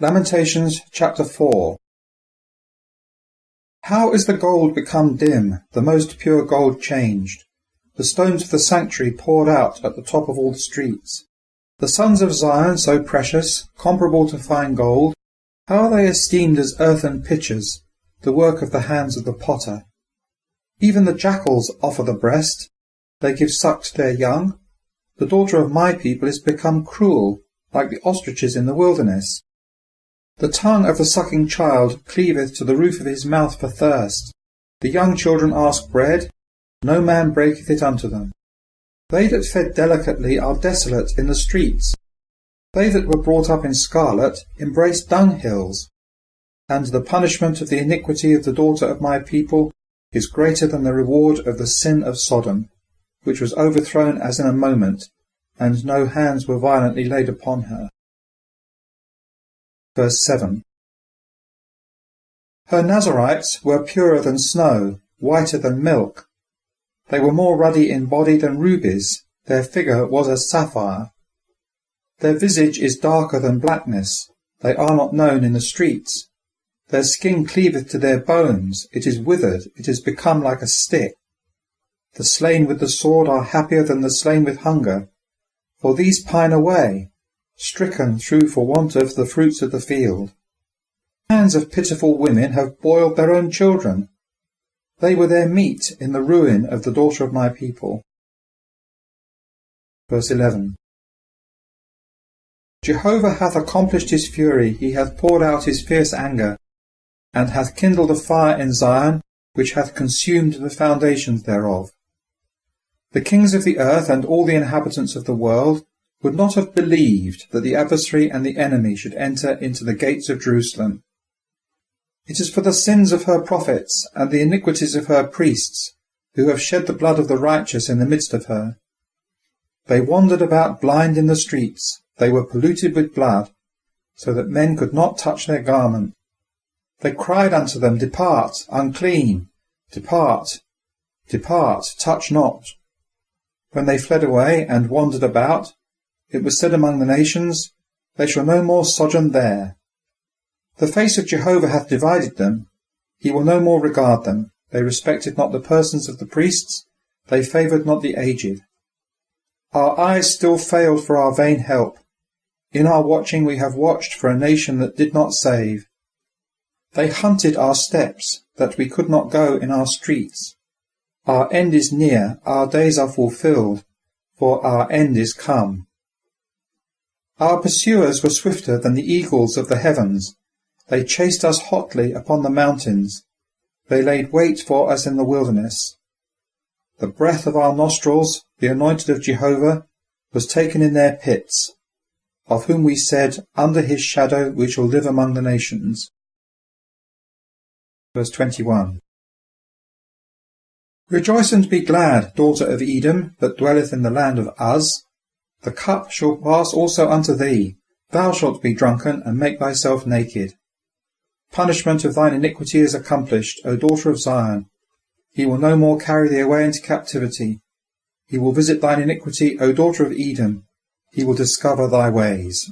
Lamentations chapter 4. How is the gold become dim, the most pure gold changed, the stones of the sanctuary poured out at the top of all the streets? The sons of Zion so precious, comparable to fine gold, how are they esteemed as earthen pitchers, the work of the hands of the potter? Even the jackals offer the breast, they give suck to their young. The daughter of my people is become cruel, like the ostriches in the wilderness. The tongue of the sucking child cleaveth to the roof of his mouth for thirst. The young children ask bread, no man breaketh it unto them. They that fed delicately are desolate in the streets. They that were brought up in scarlet embrace dunghills. And the punishment of the iniquity of the daughter of my people is greater than the reward of the sin of Sodom, which was overthrown as in a moment, and no hands were violently laid upon her. Verse 7. Her Nazarites were purer than snow, whiter than milk. They were more ruddy in body than rubies, their figure was as sapphire. Their visage is darker than blackness, they are not known in the streets. Their skin cleaveth to their bones, it is withered, it is become like a stick. The slain with the sword are happier than the slain with hunger, for these pine away, stricken through for want of the fruits of the field. Hands of pitiful women have boiled their own children. They were their meat in the ruin of the daughter of my people. Verse 11. Jehovah hath accomplished his fury, he hath poured out his fierce anger, and hath kindled a fire in Zion, which hath consumed the foundations thereof. The kings of the earth and all the inhabitants of the world would not have believed that the adversary and the enemy should enter into the gates of Jerusalem. It is for the sins of her prophets and the iniquities of her priests, who have shed the blood of the righteous in the midst of her. They wandered about blind in the streets, they were polluted with blood, so that men could not touch their garment. They cried unto them, Depart, unclean, depart, depart, touch not. When they fled away and wandered about, it was said among the nations, They shall no more sojourn there. The face of Jehovah hath divided them, he will no more regard them. They respected not the persons of the priests, they favoured not the aged. Our eyes still failed for our vain help. In our watching we have watched for a nation that did not save. They hunted our steps, that we could not go in our streets. Our end is near, our days are fulfilled, for our end is come. Our pursuers were swifter than the eagles of the heavens. They chased us hotly upon the mountains. They laid wait for us in the wilderness. The breath of our nostrils, the anointed of Jehovah, was taken in their pits, of whom we said, Under his shadow we shall live among the nations. Verse 21. Rejoice and be glad, daughter of Edom, that dwelleth in the land of Uz. The cup shall pass also unto thee. Thou shalt be drunken, and make thyself naked. Punishment of thine iniquity is accomplished, O daughter of Zion. He will no more carry thee away into captivity. He will visit thine iniquity, O daughter of Edom. He will discover thy ways.